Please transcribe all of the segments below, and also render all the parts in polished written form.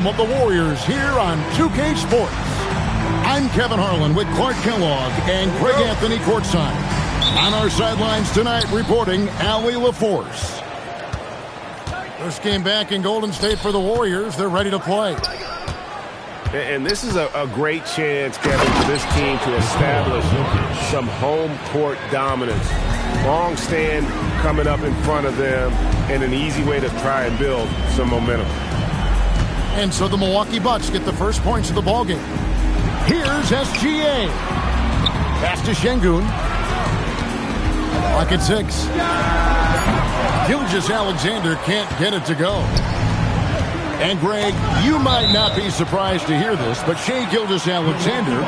Of the Warriors here on 2K Sports. I'm Kevin Harlan with Clark Kellogg and Greg Anthony courtside. On our sidelines tonight reporting Allie LaForce. First game back in Golden State for the Warriors. They're ready to play. And this is a great chance, Kevin, for this team to establish some home court dominance. Long stand coming up in front of them and an easy way to try and build some momentum. And so the Milwaukee Bucks get the first points of the ballgame. Here's SGA. Pass to Şengün. Clock at 6. Gilgeous-Alexander can't get it to go. And Greg, you might not be surprised to hear this, but Shai Gilgeous-Alexander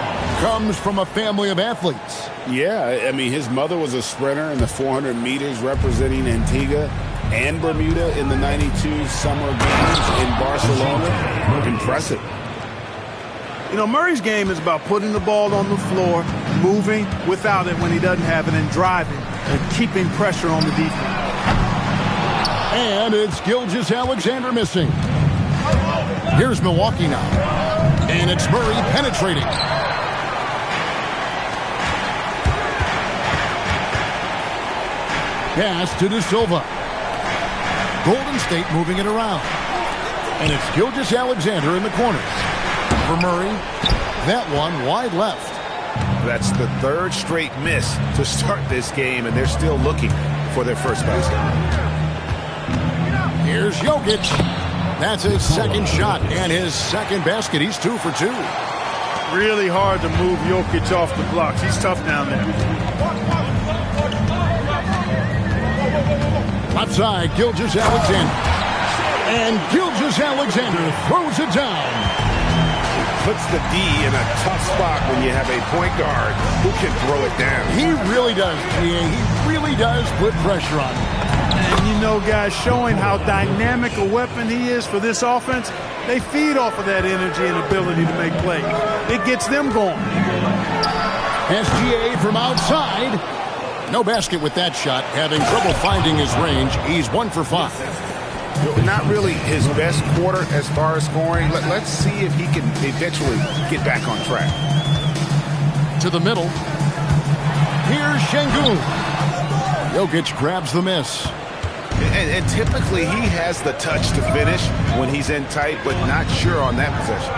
comes from a family of athletes. Yeah, I mean, his mother was a sprinter in the 400 meters representing Antigua and Bermuda in the 92 Summer Games in Barcelona. Impressive. You know, Murray's game is about putting the ball on the floor, moving without it when he doesn't have it, and driving and keeping pressure on the defense. And it's Gilgeous-Alexander missing. Here's Milwaukee now. And it's Murray penetrating. Pass to De Silva. Golden State moving it around. And it's Gilgeous-Alexander in the corners. For Murray, that one wide left. That's the third straight miss to start this game, and they're still looking for their first basket. Here's Jokic. That's his second shot and his second basket. He's 2 for 2. Really hard to move Jokic off the blocks. He's tough down there. Left side, Gilgeous-Alexander. And Gilgeous-Alexander throws it down. Puts the D in a tough spot when you have a point guard who can throw it down. He really does, GA. He really does put pressure on him. And you know, guys, showing how dynamic a weapon he is for this offense, they feed off of that energy and ability to make plays. It gets them going. SGA from outside. No basket with that shot. Having trouble finding his range. He's 1 for 5. Not really his best quarter as far as scoring. Let's see if he can eventually get back on track. To the middle. Here's Şengün. Jokic grabs the miss. And typically he has the touch to finish when he's in tight, but not sure on that possession.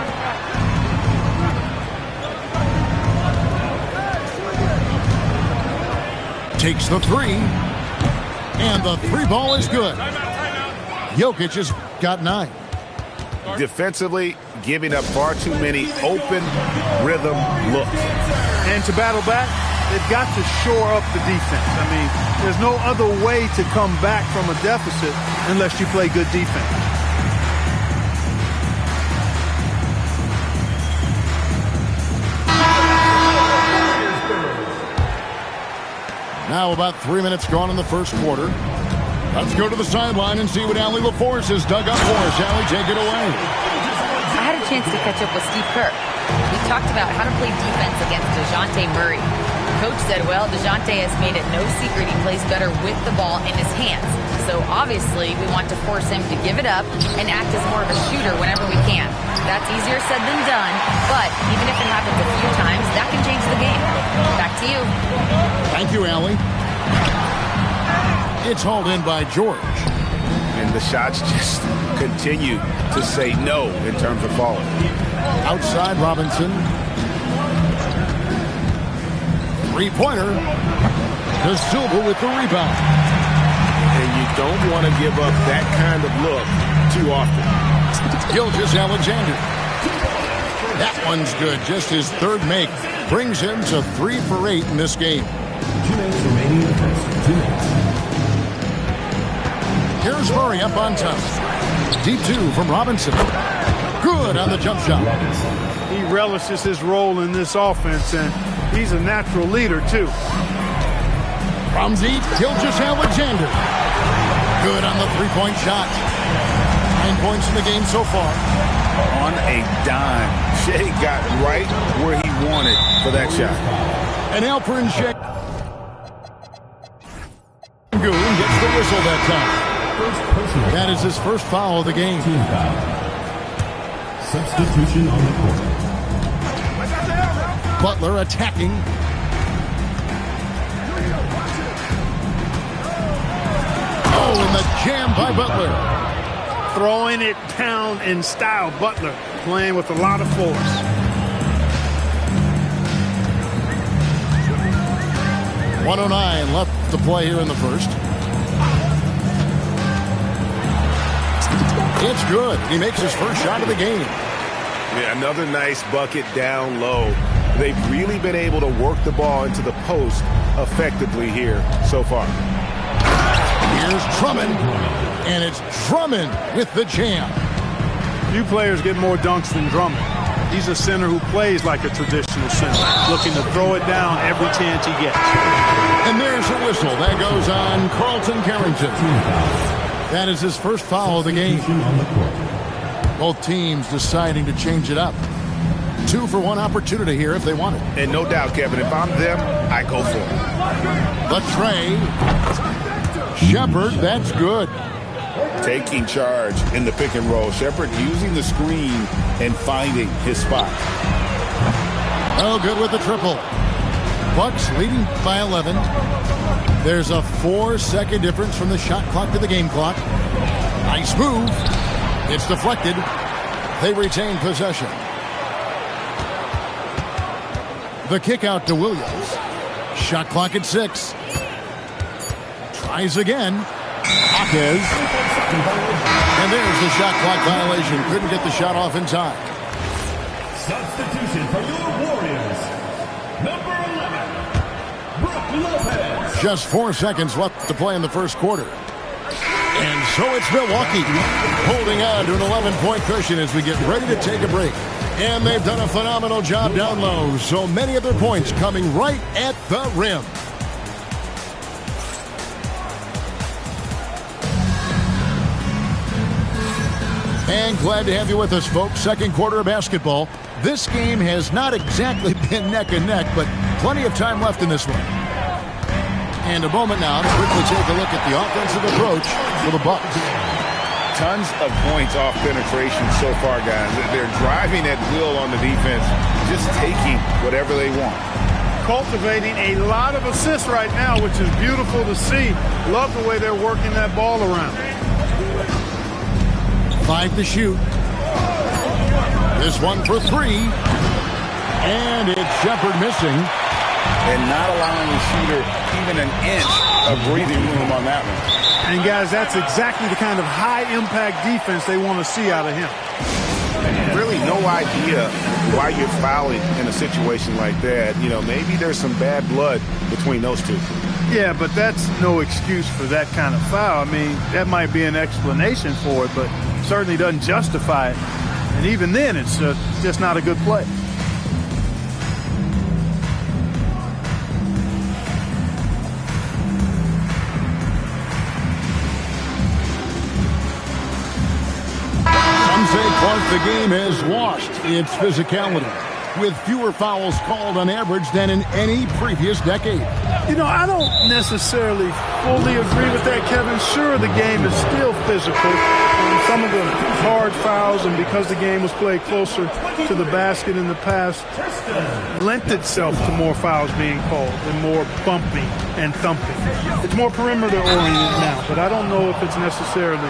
Takes the 3. And the 3 ball is good. Jokic has got 9. Defensively, giving up far too many open rhythm looks. And to battle back, they've got to shore up the defense. I mean, there's no other way to come back from a deficit unless you play good defense. Now about 3 minutes gone in the first quarter. Let's go to the sideline and see what Allie LaForce has dug up for us. Allie, take it away. I had a chance to catch up with Steve Kerr. We talked about how to play defense against DeJounte Murray. Coach said, well, DeJounte has made it no secret he plays better with the ball in his hands. So obviously we want to force him to give it up and act as more of a shooter whenever we can. That's easier said than done, but even if it happens a few times, that can change the game. Back to you. Thank you, Allie. It's hauled in by George. And the shots just continue to say no in terms of falling. Outside Robinson. Three-pointer. De Silva with the rebound. And you don't want to give up that kind of look too often. Gilgeous-Alexander. That one's good. Just his third make. Brings him to 3 for 8 in this game. 2 minutes remaining in the first. 2 minutes. Here's Murray up on top. Deep 2 from Robinson. Good on the jump shot. He relishes his role in this offense, and he's a natural leader, too. From deep, Gilgeous-Alexander. Good on the three-point shot. 9 points in the game so far. On a dime. Shai got right where he wanted for that shot. And Alperen Şengün gets the whistle that time. That is his first foul of the game. Substitution on the court. Butler attacking. Oh, and the jam by Butler. Throwing it down in style. Butler playing with a lot of force. .109 left to play here in the first. It's good. He makes his first shot of the game. Yeah, another nice bucket down low. They've really been able to work the ball into the post effectively here so far. Here's Drummond, and it's Drummond with the jam. Few players get more dunks than Drummond. He's a center who plays like a traditional center, looking to throw it down every chance he gets. And there's a whistle. That goes on Carlton Carrington. That is his first foul of the game. Both teams deciding to change it up. 2-for-1 opportunity here if they want it. And no doubt, Kevin, if I'm them, I go for it. The tray. Shepard, that's good. Taking charge in the pick and roll. Shepard using the screen and finding his spot. Oh, good with the triple. Bucks leading by 11. There's a 4-second difference from the shot clock to the game clock. Nice move. It's deflected. They retain possession. The kick out to Williams. Shot clock at 6. Tries again. Hawkins. And there's the shot clock violation. Couldn't get the shot off in time. Substitution for your Warriors. Number 11, Brook Lopez. Just 4 seconds left to play in the first quarter. And so it's Milwaukee holding on to an 11-point cushion as we get ready to take a break. And they've done a phenomenal job down low. So many of their points coming right at the rim. And glad to have you with us, folks. Second quarter of basketball. This game has not exactly been neck and neck, but plenty of time left in this one. And a moment now to quickly take a look at the offensive approach for the Bucks. Tons of points off penetration so far, guys. They're driving at will on the defense, just taking whatever they want. Cultivating a lot of assists right now, which is beautiful to see. Love the way they're working that ball around. 5 to shoot. This one for 3. And it's Shepard missing. And not allowing the shooter even an inch of breathing room on that one. And, guys, that's exactly the kind of high-impact defense they want to see out of him. Really no idea why you're fouling in a situation like that. You know, maybe there's some bad blood between those two. Yeah, but that's no excuse for that kind of foul. I mean, that might be an explanation for it, but certainly doesn't justify it. And even then, it's just not a good play. Some say, Clark, the game has lost its physicality, with fewer fouls called on average than in any previous decade. You know, I don't necessarily fully agree with that, Kevin. Sure, the game is still physical. Some of the hard fouls, and because the game was played closer to the basket in the past, lent itself to more fouls being called and more bumping and thumping. It's more perimeter-oriented now, but I don't know if it's necessarily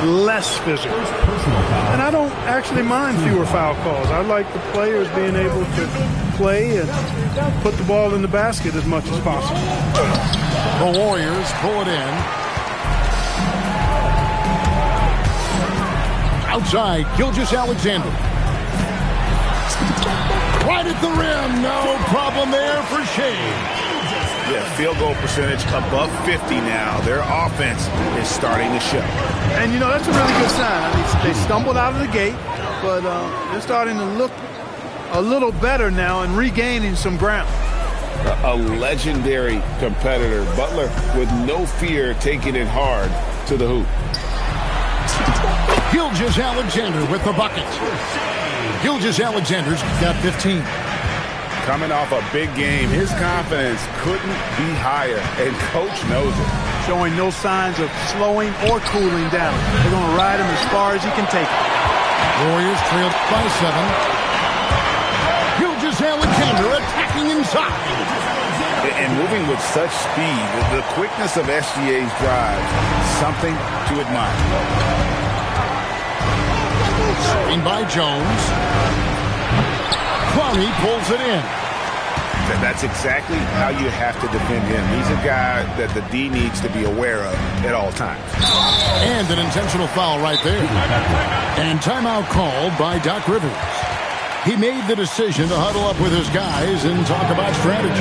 less physical. And I don't actually mind fewer foul calls. I like the players being able to play and put the ball in the basket as much as possible. The Warriors pull it in. Outside, Gilgeous-Alexander. Right at the rim. No problem there for Shea. Yeah, field goal percentage above 50 now. Their offense is starting to show. And, you know, that's a really good sign. I mean, they stumbled out of the gate, but they're starting to look a little better now and regaining some ground. A legendary competitor. Butler with no fear taking it hard to the hoop. Gilgeous-Alexander with the bucket. Gilgeous-Alexander's got 15. Coming off a big game, his confidence couldn't be higher, and Coach knows it. Showing no signs of slowing or cooling down. They're going to ride him as far as he can take it. Warriors trailed by 7. Alexander attacking inside. And moving with such speed, the quickness of SGA's drives, something to admire. Screen by Jones. Clowney pulls it in. That's exactly how you have to defend him. He's a guy that the D needs to be aware of at all times. And an intentional foul right there. And timeout called by Doc Rivers. He made the decision to huddle up with his guys and talk about strategy.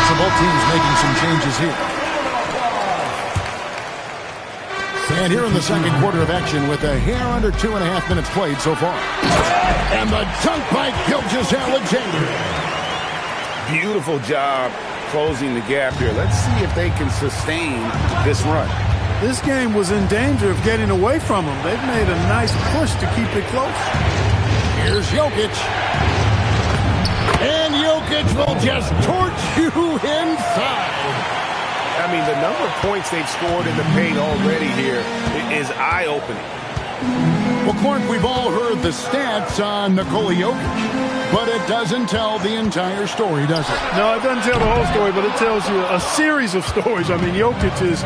So both teams making some changes here. And here in the second quarter of action with a hair under 2.5 minutes played so far. And the dunk by Alexander. Beautiful job closing the gap here. Let's see if they can sustain this run. This game was in danger of getting away from them. They've made a nice push to keep it close. Here's Jokic. And Jokic will just torch you inside. I mean, the number of points they've scored in the paint already here is eye-opening. Well, Clark, we've all heard the stats on Nikola Jokic, but it doesn't tell the entire story, does it? No, it doesn't tell the whole story, but it tells you a series of stories. I mean, Jokic is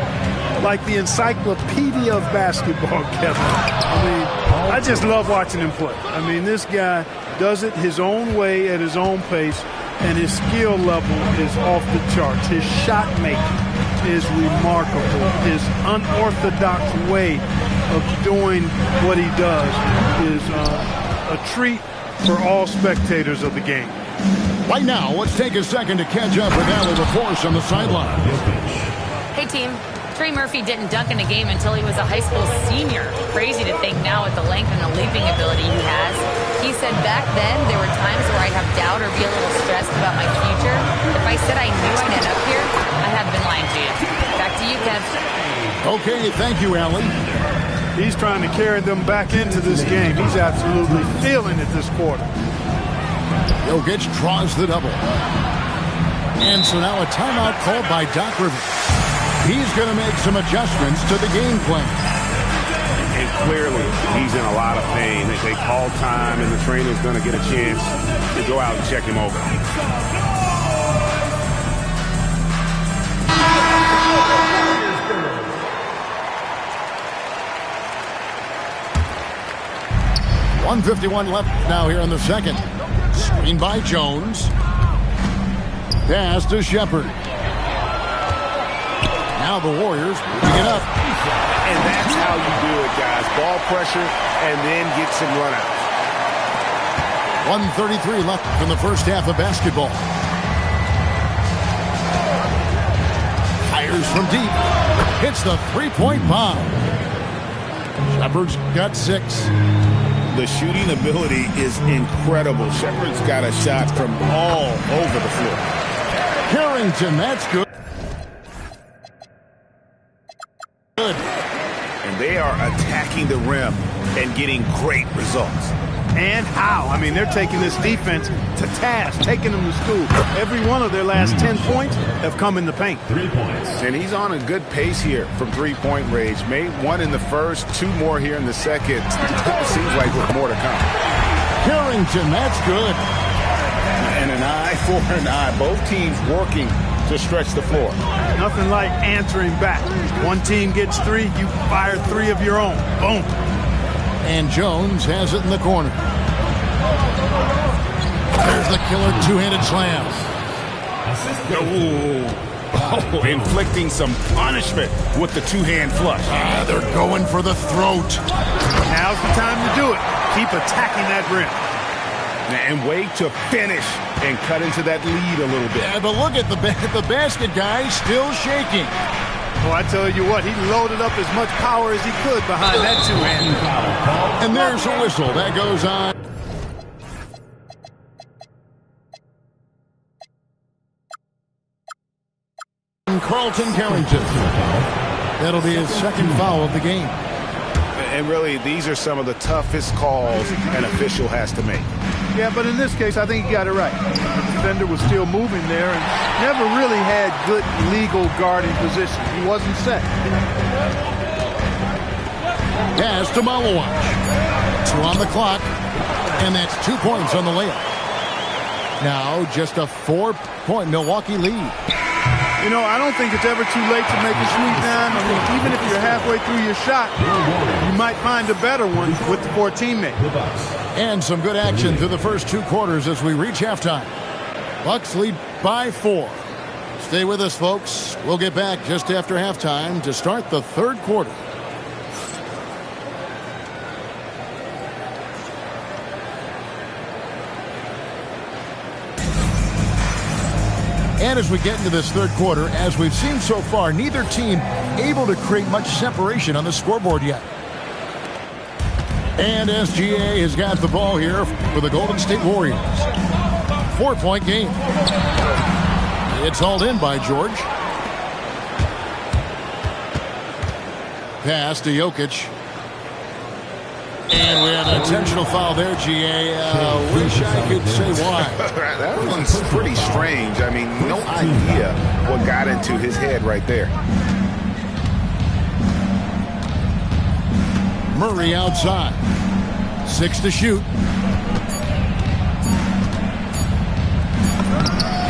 like the encyclopedia of basketball, Kevin. I mean, I just love watching him play. I mean, this guy does it his own way at his own pace, and his skill level is off the charts. His shot making is remarkable. His unorthodox way of doing what he does is a treat for all spectators of the game. Right now, let's take a second to catch up with Allie LaForce on the sideline. Hey, team. Trey Murphy didn't dunk in a game until he was a high school senior. Crazy to think now with the length and the leaping ability he has. He said back then there were times where I'd have doubt or be a little stressed about my future. If I said I knew I'd end up here, I have been lying to you. Back to you, Kev. Okay, thank you, Allie. He's trying to carry them back into this game. He's absolutely feeling it this quarter. Jokic draws the double. And so now a timeout called by Doc Rivers. He's going to make some adjustments to the game plan. And clearly, he's in a lot of pain. They call time, and the trainer's going to get a chance to go out and check him over. .151 left now here in the second. Screen by Jones. Pass to Shepard. Now the Warriors moving it up. And that's how you do it, guys. Ball pressure and then get some runouts. 1:33 left in the first half of basketball. Fires from deep. Hits the three-point bomb. Shepard's got 6. The shooting ability is incredible. Shepard's got a shot from all over the floor. Carrington, that's good. And they are attacking the rim and getting great results. And how? I mean, they're taking this defense to task, taking them to school. Every one of their last 10 points have come in the paint. 3 points. And he's on a good pace here from three-point range. Made 1 in the first, 2 more here in the second. Seems like with more to come. Carrington, that's good. And an eye for an eye. Both teams working to stretch the floor. Nothing like answering back. One team gets 3, you fire 3 of your own. Boom. And Jones has it in the corner. There's the killer two-handed slam. Oh, inflicting some punishment with the two-hand flush. They're going for the throat. Now's the time to do it. Keep attacking that rim. And wait to finish and cut into that lead a little bit. Yeah, but look at the basket guy still shaking. Oh, I tell you what, he loaded up as much power as he could behind that two-hand. And there's a whistle. That goes on. Carlton Carrington. That'll be his second foul of the game. And really, these are some of the toughest calls an official has to make. Yeah, but in this case, I think he got it right. The defender was still moving there and never really had good legal guarding position. He wasn't set. Pass to Malawach. 2 on the clock, and that's 2 points on the layup. Now just a 4-point Milwaukee lead. You know, I don't think it's ever too late to make a sweet nine. I mean, even if you're halfway through your shot, you might find a better one with the 4 teammate. And some good action through the first 2 quarters as we reach halftime. Bucks lead by 4. Stay with us, folks. We'll get back just after halftime to start the third quarter. And as we get into this third quarter, as we've seen so far, neither team able to create much separation on the scoreboard yet. And SGA has got the ball here for the Golden State Warriors. 4-point game. It's hauled in by George. Pass to Jokic. And we have an intentional foul there, GA. Wish I could say why. That one's pretty strange. I mean, no idea what got into his head right there. Murray outside. 6 to shoot.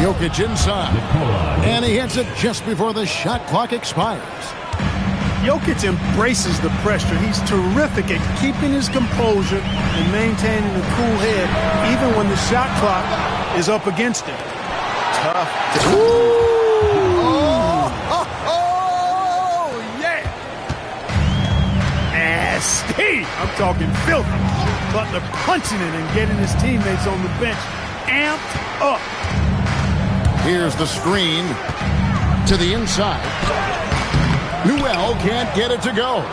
Jokic inside. And he hits it just before the shot clock expires. Jokic embraces the pressure. He's terrific at keeping his composure and maintaining a cool head even when the shot clock is up against him. Tough. Yeah! Nasty! I'm talking filthy. Butler punching it and getting his teammates on the bench amped up. Here's the screen to the inside. Newell can't get it to go.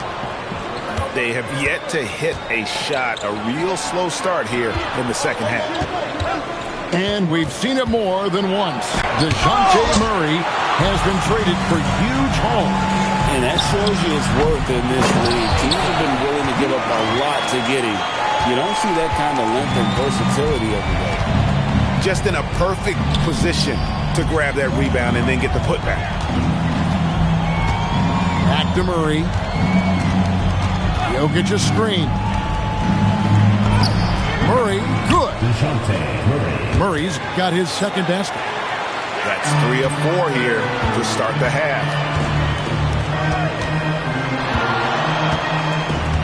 They have yet to hit a shot, a real slow start here in the second half. And we've seen it more than once. DeJounte Murray has been traded for huge hauls. And that shows you his worth in this league. Teams have been willing to give up a lot to get him. You don't see that kind of length and versatility every day. Just in a perfect position to grab that rebound and then get the putback. Back to Murray. Jokic a screen. Murray, good. Murray's got his second basket. That's 3 of 4 here to start the half.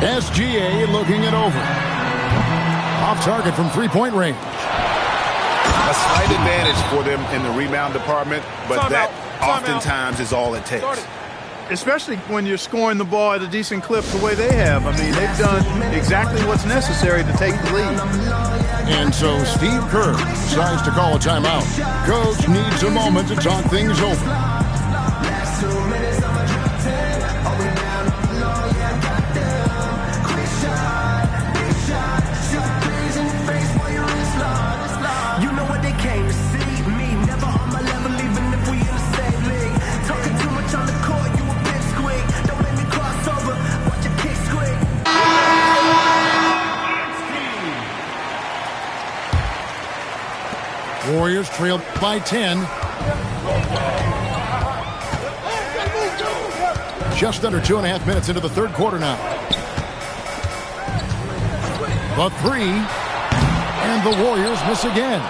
SGA looking it over. Off target from 3-point range. A slight advantage for them in the rebound department, but that oftentimes is all it takes. Especially when you're scoring the ball at a decent clip the way they have. I mean, they've done exactly what's necessary to take the lead. And so Steve Kerr decides to call a timeout. Coach needs a moment to talk things over. Warriors trail by 10. Just under 2.5 minutes into the third quarter now. The 3, and the Warriors miss again.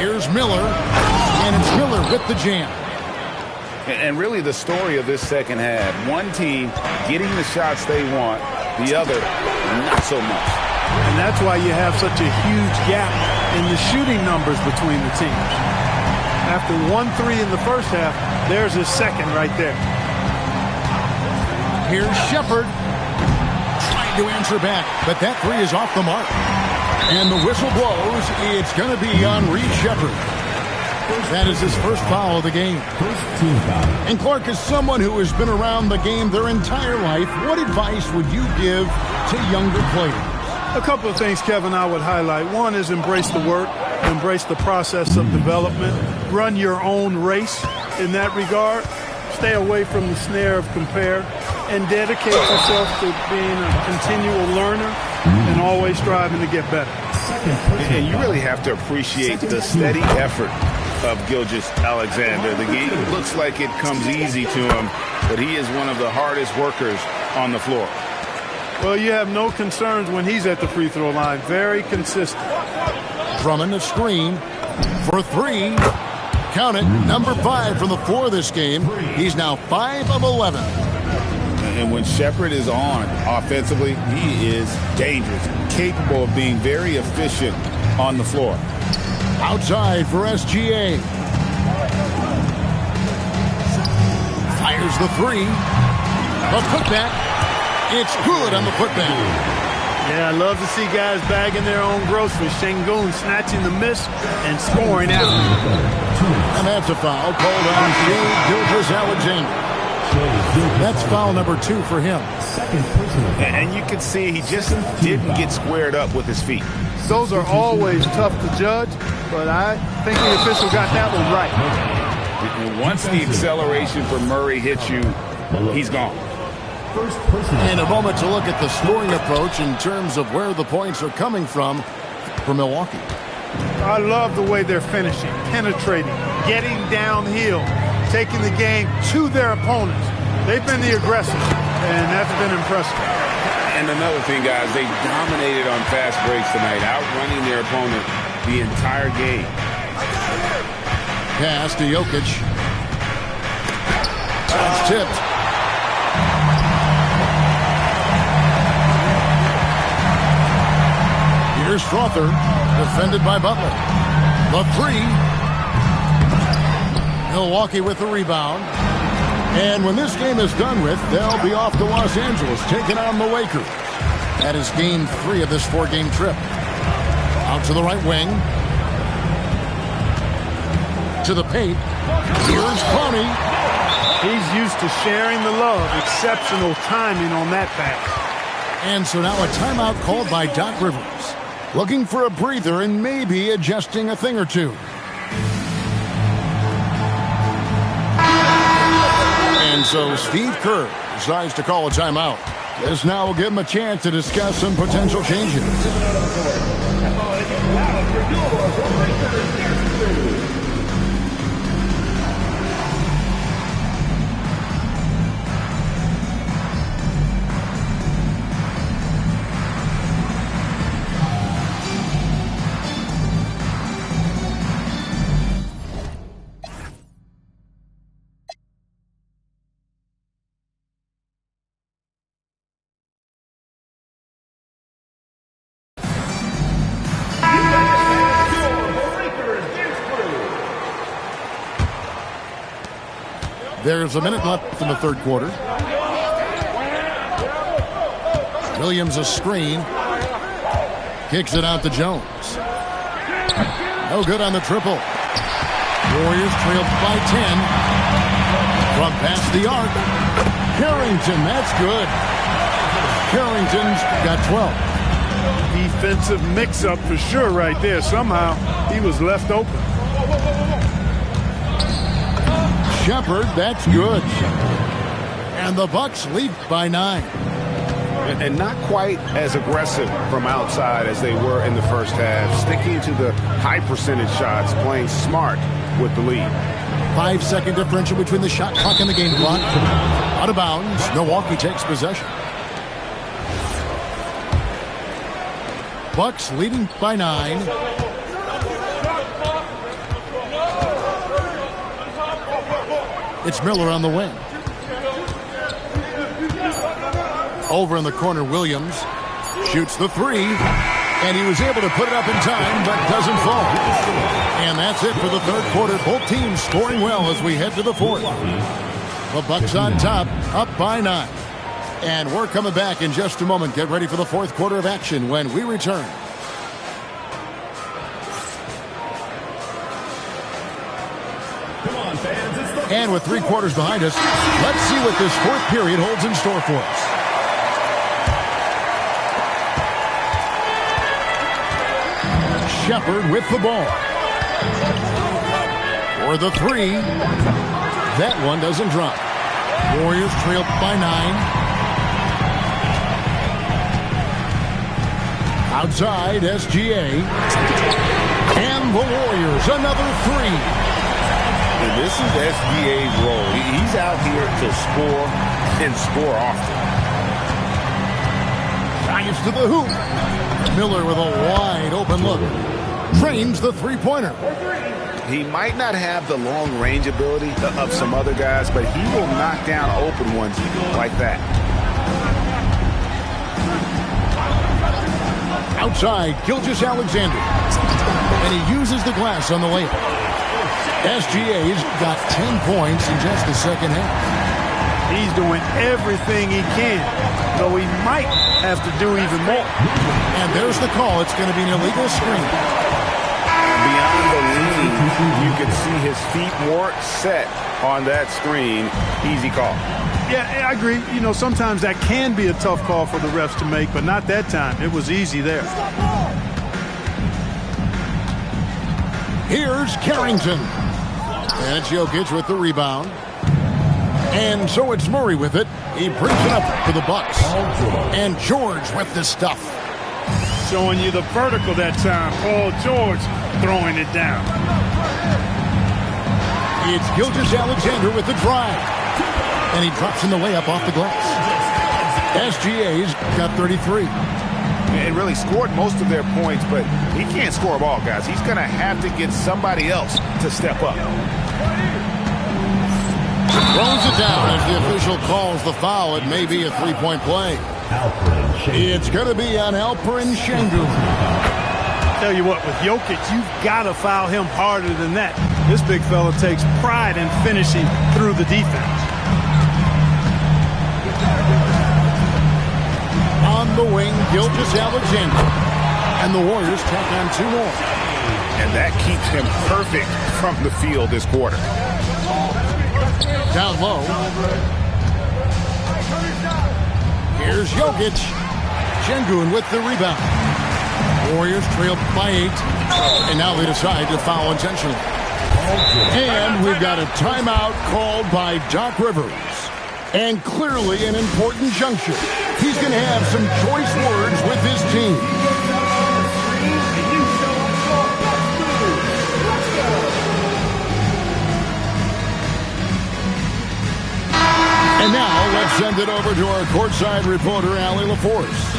Here's Miller, and it's Miller with the jam. And really the story of this second half, one team getting the shots they want, the other not so much. And that's why you have such a huge gap in the shooting numbers between the teams. After 1-3 in the first half, there's his second right there. Here's Shepherd trying to answer back, but that 3 is off the mark. And the whistle blows. It's going to be on Reed Shepherd. That is his first foul of the game. And Clark, is someone who has been around the game their entire life, what advice would you give to younger players? A couple of things, Kevin, I would highlight. One is embrace the work, embrace the process of development, run your own race in that regard, stay away from the snare of compare, and dedicate yourself to being a continual learner and always striving to get better. And you really have to appreciate the steady effort of Gilgeous-Alexander. The game looks like it comes easy to him, but he is one of the hardest workers on the floor. Well, you have no concerns when he's at the free throw line. Very consistent. Drummond a screen for three. Count it, number 5 from the floor this game. He's now 5 of 11. And when Shepherd is on offensively, he is dangerous, capable of being very efficient on the floor. Outside for SGA. Fires the three. The putback. It's good on the putback. Yeah, I love to see guys bagging their own groceries. Şengün snatching the miss and scoring out. And that's a foul called on Shai Gilgeous-Alexander. That's foul number 2 for him. And you can see he just didn't get squared up with his feet. Those are always tough to judge, but I think the official got that one right. And once the acceleration for Murray hits you, he's gone. And a moment to look at the scoring approach in terms of where the points are coming from for Milwaukee. I love the way they're finishing, penetrating, getting downhill, taking the game to their opponents. They've been the aggressors, and that's been impressive. And another thing, guys, they dominated on fast breaks tonight, outrunning their opponent the entire game. Pass to Jokic. That's tipped. Here's Strother, defended by Butler. The three. Milwaukee with the rebound. And when this game is done with, they'll be off to Los Angeles, taking on the Lakers. That is game 3 of this 4-game trip. Out to the right wing. To the paint. Here's Pony. He's used to sharing the love. Exceptional timing on that pass. And so now a timeout called by Doc Rivers. Looking for a breather and maybe adjusting a thing or two. And so Steve Kerr decides to call a timeout. This now will give him a chance to discuss some potential changes. There's a minute left in the third quarter. Williams a screen. Kicks it out to Jones. No good on the triple. Warriors trailed by 10. From past the arc. Carrington, that's good. Carrington's got 12. Defensive mix-up for sure right there. Somehow he was left open. Shepherd, that's good. And the Bucks lead by 9. And not quite as aggressive from outside as they were in the first half. Sticking to the high percentage shots, playing smart with the lead. 5-second differential between the shot clock and the game clock. Out of bounds. Milwaukee takes possession. Bucks leading by 9. It's Miller on the wing. Over in the corner, Williams shoots the three, and he was able to put it up in time, but doesn't fall. And that's it for the third quarter. Both teams scoring well as we head to the fourth. The Bucks on top, up by 9. And we're coming back in just a moment. Get ready for the fourth quarter of action when we return. And with 3 quarters behind us, let's see what this fourth period holds in store for us. Shepherd with the ball. For the three. That one doesn't drop. Warriors trail by 9. Outside, SGA. And the Warriors, another 3. And this is SGA's role. He's out here to score and score often. Drives to the hoop. Miller with a wide open look. Drains the three-pointer. He might not have the long-range ability of some other guys, but he will knock down open ones like that. Outside, Gilgeous-Alexander. And he uses the glass on the layup. SGA's got 10 points in just the second half. He's doing everything he can, though he might have to do even more. And there's the call. It's going to be an illegal screen. Beyond the lead, you can see his feet more set on that screen. Easy call. Yeah, I agree. You know, sometimes that can be a tough call for the refs to make, but not that time. It was easy there. Here's Carrington. And it's Jokic with the rebound. And so it's Murray with it. He brings it up for the Bucks. And George with the stuff. Showing you the vertical that time. Paul George throwing it down. It's Gilgeous-Alexander with the drive. And he drops in the layup off the glass. SGA's got 33. And really scored most of their points, but he can't score them all, guys. He's going to have to get somebody else to step up. Throws it down as the official calls the foul. It may be a three-point play. It's going to be on Alperen Şengün. Tell you what, with Jokic, you've got to foul him harder than that. This big fella takes pride in finishing through the defense. On the wing, Gilgeous-Alexander. And the Warriors tack on 2 more. And that keeps him perfect from the field this quarter. Down low. Here's Jokic. Şengün with the rebound. Warriors trail by 8. And now they decide to foul intentionally. And we've got a timeout called by Doc Rivers. And clearly an important juncture. He's going to have some choice words with his team. And now, let's send it over to our courtside reporter, Allie LaForce.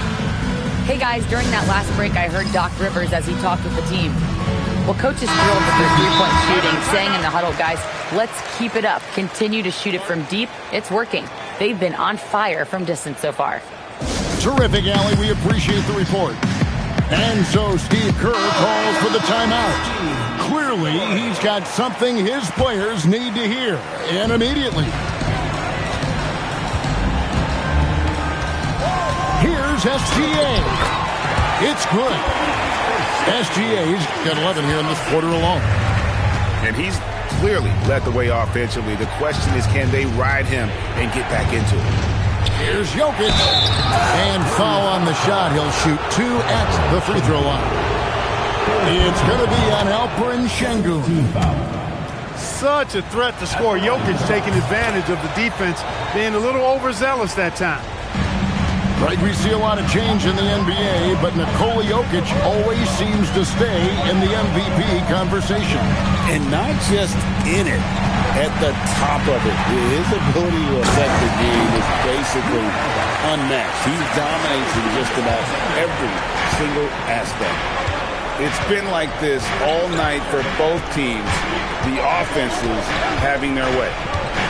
Hey, guys, during that last break, I heard Doc Rivers as he talked with the team. Well, coach is thrilled with their three-point shooting, saying in the huddle, guys, let's keep it up. Continue to shoot it from deep. It's working. They've been on fire from distance so far. Terrific, Allie. We appreciate the report. And so Steve Kerr calls for the timeout. Clearly, he's got something his players need to hear, and immediately. Here's SGA. It's good. SGA's got 11 here in this quarter alone. And he's clearly led the way offensively. The question is, can they ride him and get back into it? Here's Jokic. And foul on the shot. He'll shoot 2 at the free throw line. It's going to be on Alperen Şengün. Such a threat to score. Jokic taking advantage of the defense, being a little overzealous that time. Right, we see a lot of change in the NBA, but Nikola Jokic always seems to stay in the MVP conversation. And not just in it, at the top of it. His ability to affect the game is basically unmatched. He dominates in just about every single aspect. It's been like this all night for both teams, the offenses having their way.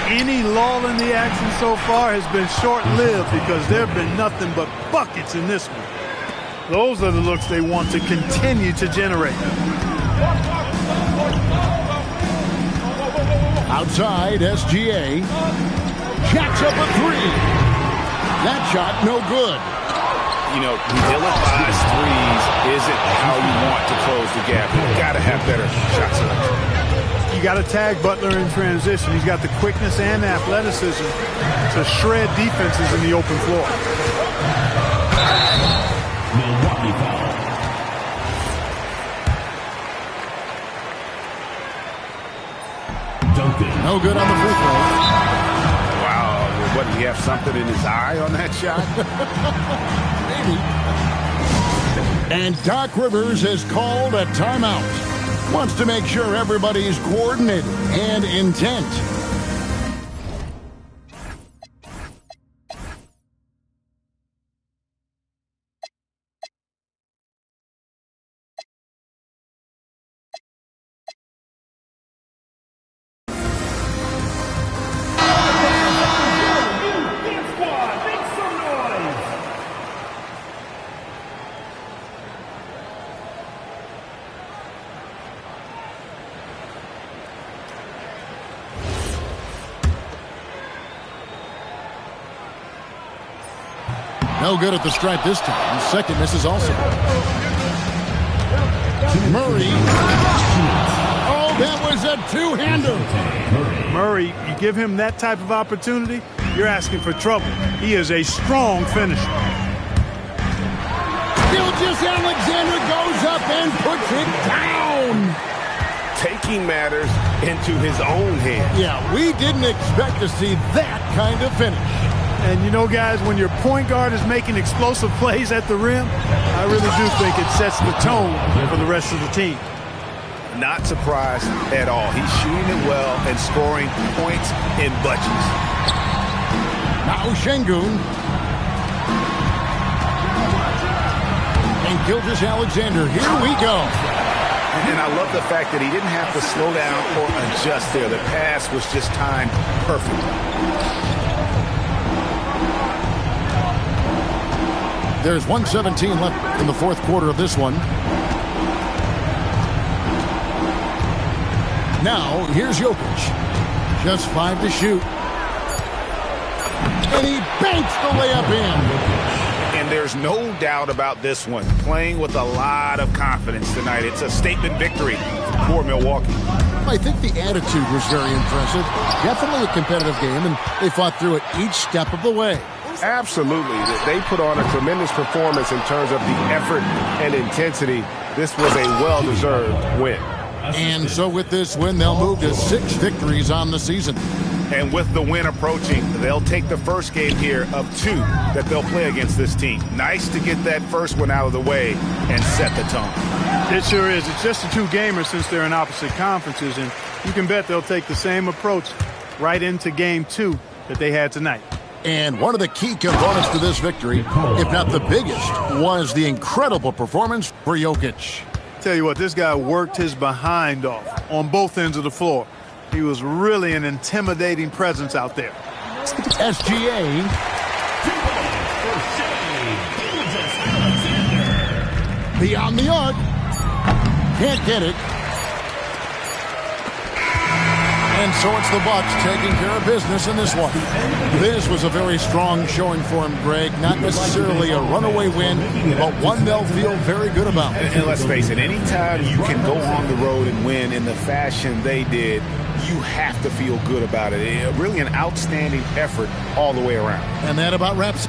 Any lull in the action so far has been short-lived because there have been nothing but buckets in this one. Those are the looks they want to continue to generate. Outside, SGA. Jacks up a 3. That shot, no good. You know, ill-advised threes isn't how you want to close the gap. You've got to have better shot selection. You got to tag Butler in transition. He's got the quickness and athleticism to shred defenses in the open floor. Milwaukee foul. Duncan. No good on the free throw. Wow, What, did he have something in his eye on that shot? Maybe. And Doc Rivers has called a timeout. Wants to make sure everybody's coordinated and intent. No good at the stripe this time. Second misses also. Murray. Oh, that was a two-hander. Murray, you give him that type of opportunity, you're asking for trouble. He is a strong finisher. Gilgeous-Alexander goes up and puts it down. Taking matters into his own hands. Yeah, we didn't expect to see that kind of finish. And you know, guys, when your point guard is making explosive plays at the rim, I really do think it sets the tone for the rest of the team. Not surprised at all. He's shooting it well and scoring points in bunches. Now Şengün. And Gilgeous-Alexander. Here we go. And I love the fact that he didn't have to slow down or adjust there. The pass was just timed perfectly. There's 1:17 left in the fourth quarter of this one. Now, here's Jokic. Just 5 to shoot. And he banks the layup in. And there's no doubt about this one. Playing with a lot of confidence tonight. It's a statement victory for Milwaukee. I think the attitude was very impressive. Definitely a competitive game, and they fought through it each step of the way. Absolutely. They put on a tremendous performance in terms of the effort and intensity. This was a well-deserved win. And so with this win, they'll move to 6 victories on the season. And with the win approaching, they'll take the first game here of 2 that they'll play against this team. Nice to get that first one out of the way and set the tone. It sure is. It's just a 2-gamer since they're in opposite conferences, and you can bet they'll take the same approach right into game 2 that they had tonight. And one of the key components to this victory, if not the biggest, was the incredible performance for Jokic. Tell you what, this guy worked his behind off on both ends of the floor. He was really an intimidating presence out there. SGA. Beyond the arc. Can't get it. And so it's the Bucks taking care of business in this one. This was a very strong showing for him, Greg. Not necessarily a runaway win, but one they'll feel very good about. And let's face it, anytime you can go on the road and win in the fashion they did, you have to feel good about it. Really an outstanding effort all the way around. And that about wraps